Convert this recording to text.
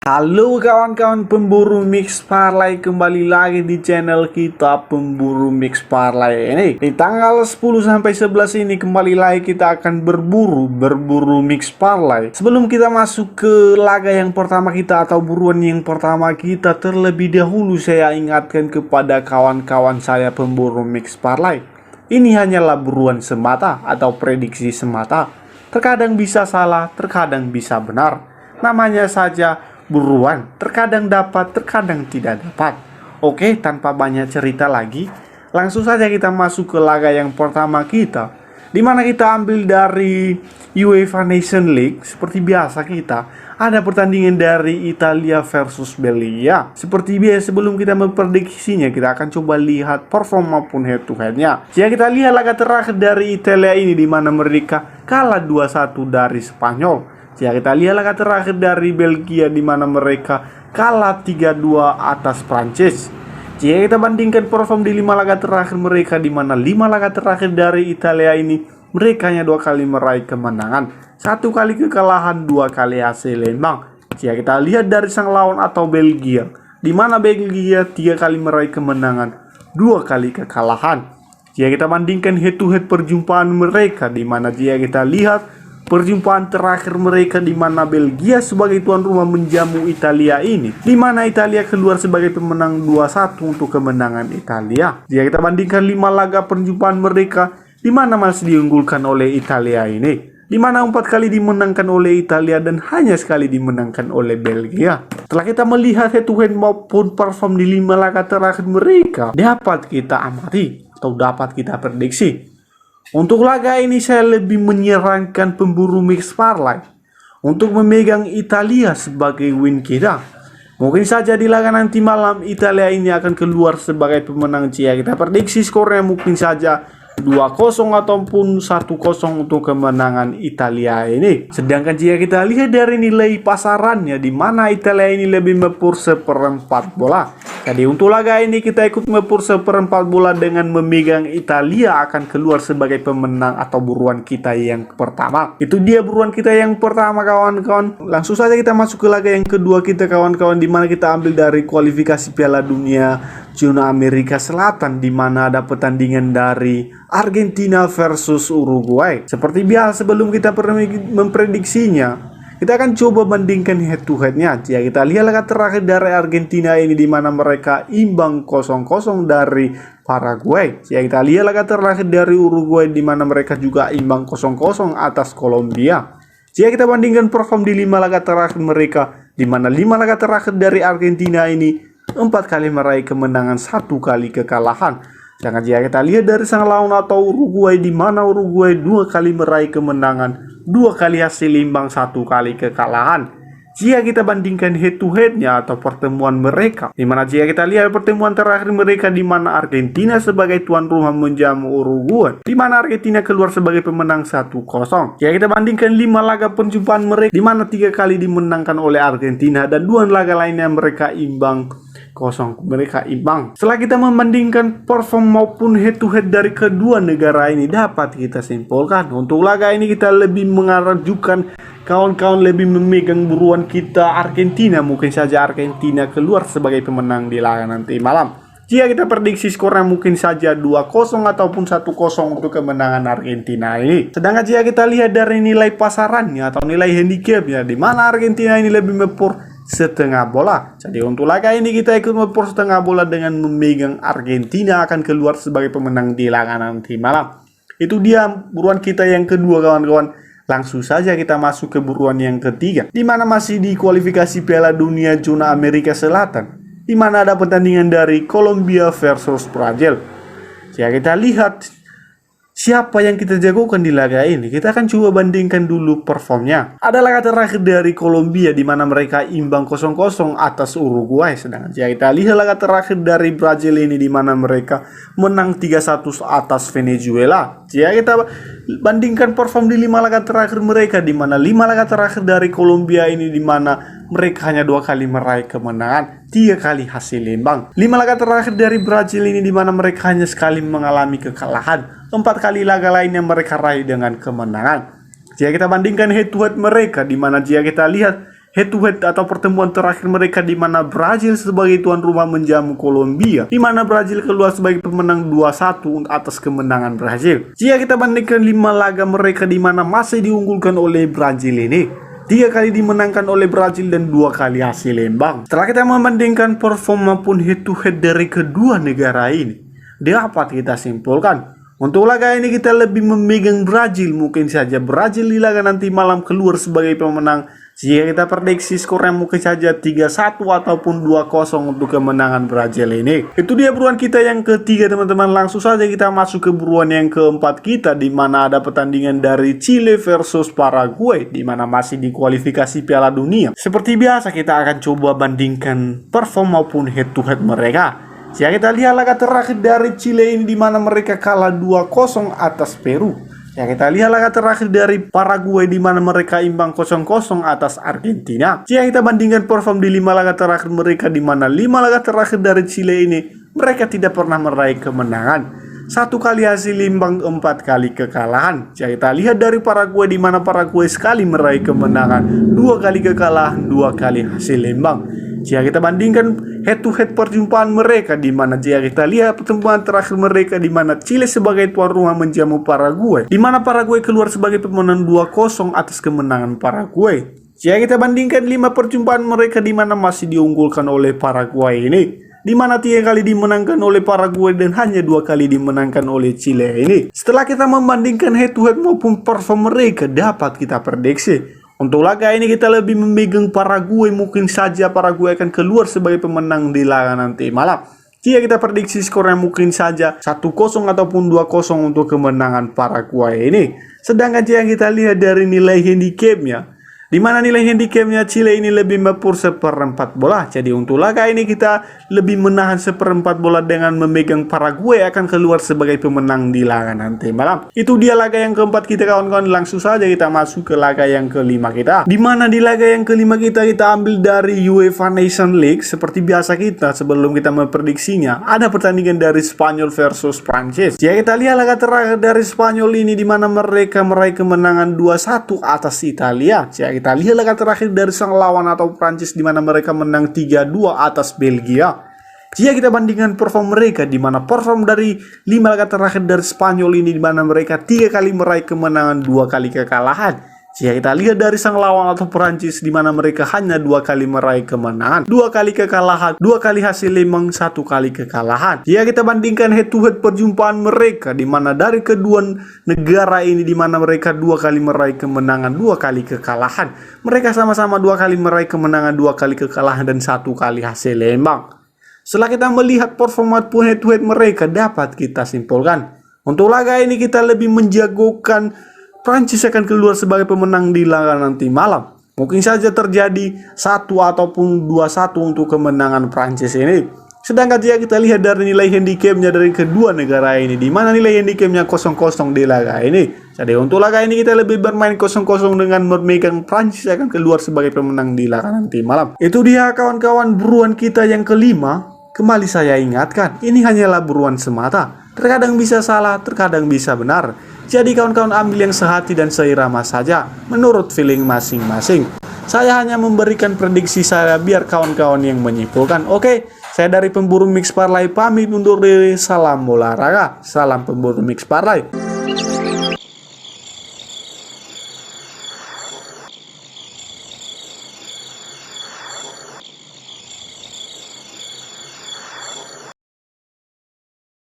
Halo kawan-kawan pemburu mix parlay, kembali lagi di channel kita Pemburu Mix Parlay ini. Di tanggal 10 sampai 11 ini kembali lagi kita akan berburu mix parlay. Sebelum kita masuk ke laga yang pertama kita atau buruan yang pertama kita, terlebih dahulu saya ingatkan kepada kawan-kawan saya pemburu mix parlay. Ini hanyalah buruan semata atau prediksi semata. Terkadang bisa salah, terkadang bisa benar. Namanya saja buruan, terkadang dapat, terkadang tidak dapat. Oke, tanpa banyak cerita lagi, langsung saja kita masuk ke laga yang pertama kita, di mana kita ambil dari UEFA Nation League. Seperti biasa kita ada pertandingan dari Italia versus Belgia. Seperti biasa sebelum kita memprediksinya, kita akan coba lihat perform maupun head to headnya. Jika kita lihat laga terakhir dari Italia ini, di mana mereka kalah 2-1 dari Spanyol. Ya, kita lihat laga terakhir dari Belgia di mana mereka kalah 3-2 atas Prancis. Jika kita bandingkan perform di 5 laga terakhir mereka, di mana 5 laga terakhir dari Italia ini mereka hanya 2 kali meraih kemenangan, 1 kali kekalahan, 2 kali hasil imbang. Jika kita lihat dari sang lawan atau Belgia, di mana Belgia 3 kali meraih kemenangan, 2 kali kekalahan. Jika kita bandingkan head to head perjumpaan mereka, di mana jika kita lihat perjumpaan terakhir mereka di mana Belgia sebagai tuan rumah menjamu Italia ini, di mana Italia keluar sebagai pemenang 2-1 untuk kemenangan Italia. Jika kita bandingkan 5 laga perjumpaan mereka, di mana masih diunggulkan oleh Italia ini, di mana 4 kali dimenangkan oleh Italia dan hanya sekali dimenangkan oleh Belgia. Setelah kita melihat head to head maupun perform di 5 laga terakhir mereka, dapat kita amati atau dapat kita prediksi. Untuk laga ini saya lebih menyarankan pemburu mix parlay untuk memegang Italia sebagai win kita. Mungkin saja di laga nanti malam Italia ini akan keluar sebagai pemenang. Jika kita prediksi skornya mungkin saja 2-0 ataupun 1-0 untuk kemenangan Italia ini. Sedangkan jika kita lihat dari nilai pasarannya, di mana Italia ini lebih mepur seperempat bola. Jadi untuk laga ini kita ikut mepur seperempat bola dengan memegang Italia akan keluar sebagai pemenang atau buruan kita yang pertama. Itu dia buruan kita yang pertama kawan-kawan. Langsung saja kita masuk ke laga yang kedua kita kawan-kawan, di mana kita ambil dari kualifikasi Piala Dunia zona Amerika Selatan, di mana ada pertandingan dari Argentina versus Uruguay. Seperti biasa sebelum kita memprediksinya, kita akan coba bandingkan head to headnya. Jika kita lihat laga terakhir dari Argentina ini, di mana mereka imbang 0-0 dari Paraguay. Jika kita lihat laga terakhir dari Uruguay, di mana mereka juga imbang 0-0 atas Kolombia. Jika kita bandingkan perform di 5 laga terakhir mereka, di mana 5 laga terakhir dari Argentina ini 4 kali meraih kemenangan, 1 kali kekalahan. Jangan jika kita lihat dari sang lawan atau Uruguay, di mana Uruguay 2 kali meraih kemenangan, 2 kali hasil imbang, 1 kali kekalahan. Jika kita bandingkan head to headnya atau pertemuan mereka, di mana jika kita lihat pertemuan terakhir mereka, di mana Argentina sebagai tuan rumah menjamu Uruguay, di mana Argentina keluar sebagai pemenang 1-0. Jika kita bandingkan 5 laga perjumpaan mereka, di mana 3 kali dimenangkan oleh Argentina dan 2 laga lainnya mereka imbang 0, mereka imbang. Setelah kita membandingkan perform maupun head to head dari kedua negara ini, dapat kita simpulkan untuk laga ini kita lebih mengajukan kawan-kawan lebih memegang buruan kita Argentina. Mungkin saja Argentina keluar sebagai pemenang di laga nanti malam. Jika kita prediksi skornya mungkin saja 2-0 ataupun 1-0 untuk kemenangan Argentina ini. Sedangkan jika kita lihat dari nilai pasarannya atau nilai handicapnya, di mana Argentina ini lebih mepur setengah bola. Jadi untuk laga ini kita ikut mepur setengah bola dengan memegang Argentina akan keluar sebagai pemenang di laga nanti malam. Itu dia buruan kita yang kedua kawan-kawan. Langsung saja kita masuk ke buruan yang ketiga, di mana masih di kualifikasi Piala Dunia zona Amerika Selatan, di mana ada pertandingan dari Kolombia versus Brazil. Jika kita lihat siapa yang kita jagokan di laga ini, kita akan coba bandingkan dulu performnya. Ada laga terakhir dari Kolombia, di mana mereka imbang 0-0 atas Uruguay. Sedangkan jika kita lihat laga terakhir dari Brazil ini, di mana mereka menang 3-1 atas Venezuela. Jika kita bandingkan perform di 5 laga terakhir mereka, di mana 5 laga terakhir dari Kolombia ini, di mana mereka hanya 2 kali meraih kemenangan, 3 kali hasil imbang. 5 laga terakhir dari Brazil ini, di mana mereka hanya sekali mengalami kekalahan, 4 kali laga lainnya mereka raih dengan kemenangan. Jika kita bandingkan head to head mereka, di mana jika kita lihat head to head atau pertemuan terakhir mereka di mana Brazil sebagai tuan rumah menjamu Kolombia, di mana Brazil keluar sebagai pemenang 2-1 atas kemenangan Brazil. Jika kita bandingkan 5 laga mereka di mana masih diunggulkan oleh Brazil ini, 3 kali dimenangkan oleh Brazil dan 2 kali hasil imbang. Setelah kita membandingkan performa pun head to head dari kedua negara ini, dapat kita simpulkan untuk laga ini kita lebih memegang Brazil. Mungkin saja Brazil di laga nanti malam keluar sebagai pemenang. Jika kita prediksi skornya mungkin saja 3-1 ataupun 2-0 untuk kemenangan Brazil ini. Itu dia buruan kita yang ketiga teman-teman. Langsung saja kita masuk ke buruan yang keempat kita, di mana ada pertandingan dari Chile versus Paraguay, di mana masih di kualifikasi Piala Dunia. Seperti biasa kita akan coba bandingkan performa maupun head to head mereka. Jika kita lihat laga terakhir dari Chile ini, di mana mereka kalah 2-0 atas Peru. Ya, kita lihat laga terakhir dari Paraguay di mana mereka imbang 0-0 atas Argentina. Jika kita bandingkan perform di 5 laga terakhir mereka, di mana 5 laga terakhir dari Chile ini mereka tidak pernah meraih kemenangan. 1 kali hasil imbang, 4 kali kekalahan. Jika kita lihat dari Paraguay, di mana Paraguay sekali meraih kemenangan, 2 kali kekalahan, 2 kali hasil imbang. Jika kita bandingkan head to head perjumpaan mereka, di mana jika kita lihat pertemuan terakhir mereka, di mana Chile sebagai tuan rumah menjamu Paraguay, di mana Paraguay keluar sebagai pemenang 2-0 atas kemenangan Paraguay. Jika kita bandingkan 5 perjumpaan mereka, di mana masih diunggulkan oleh Paraguay ini, di mana 3 kali dimenangkan oleh Paraguay dan hanya 2 kali dimenangkan oleh Chile ini. Setelah kita membandingkan head to head maupun perform mereka, dapat kita prediksi untuk laga ini kita lebih memegang Paraguay. Mungkin saja Paraguay akan keluar sebagai pemenang di laga nanti malam. Jika kita prediksi skornya mungkin saja 1-0 ataupun 2-0 untuk kemenangan Paraguay ini. Sedangkan jika kita lihat dari nilai handicapnya, di mana nilai handicapnya Chile ini lebih mepur 1/4 bola. Jadi untuk laga ini kita lebih menahan 1/4 bola dengan memegang Paraguay akan keluar sebagai pemenang di laga nanti malam. Itu dia laga yang keempat kita kawan-kawan. Langsung saja kita masuk ke laga yang kelima kita. Di mana di laga yang kelima kita ambil dari UEFA Nation League. Seperti biasa kita sebelum kita memprediksinya, ada pertandingan dari Spanyol versus Prancis. Jika kita lihat laga terakhir dari Spanyol ini, di mana mereka meraih kemenangan 2-1 atas Italia. Jika kita lihat laga terakhir dari sang lawan atau Prancis, di mana mereka menang 3-2 atas Belgia. Jika kita bandingkan perform mereka, di mana perform dari 5 laga terakhir dari Spanyol ini, di mana mereka 3 kali meraih kemenangan, 2 kali kekalahan. Jika kita lihat dari sang lawan atau Prancis, di mana mereka hanya 2 kali meraih kemenangan, 2 kali kekalahan, 2 kali hasil imbang, 1 kali kekalahan. Jika kita bandingkan head to head perjumpaan mereka, di mana dari kedua negara ini, di mana mereka 2 kali meraih kemenangan, 2 kali kekalahan. Mereka sama-sama 2 kali meraih kemenangan, 2 kali kekalahan dan 1 kali hasil imbang. Setelah kita melihat performa pun head to head mereka, dapat kita simpulkan untuk laga ini kita lebih menjagokan Prancis akan keluar sebagai pemenang di laga nanti malam. Mungkin saja terjadi 1 ataupun 2-1 untuk kemenangan Prancis ini. Sedangkan jika kita lihat dari nilai handicapnya dari kedua negara ini, di mana nilai handicapnya 0-0 di laga ini. Jadi untuk laga ini kita lebih bermain 0-0 dengan memegang Prancis akan keluar sebagai pemenang di laga nanti malam. Itu dia kawan-kawan buruan kita yang kelima. Kembali saya ingatkan, ini hanyalah buruan semata. Terkadang bisa salah, terkadang bisa benar. Jadi kawan-kawan ambil yang sehati dan seirama saja, menurut feeling masing-masing. Saya hanya memberikan prediksi saya biar kawan-kawan yang menyimpulkan. Oke, saya dari pemburu Mix Parlay pamit undur diri. Salam olahraga, salam pemburu Mix Parlay.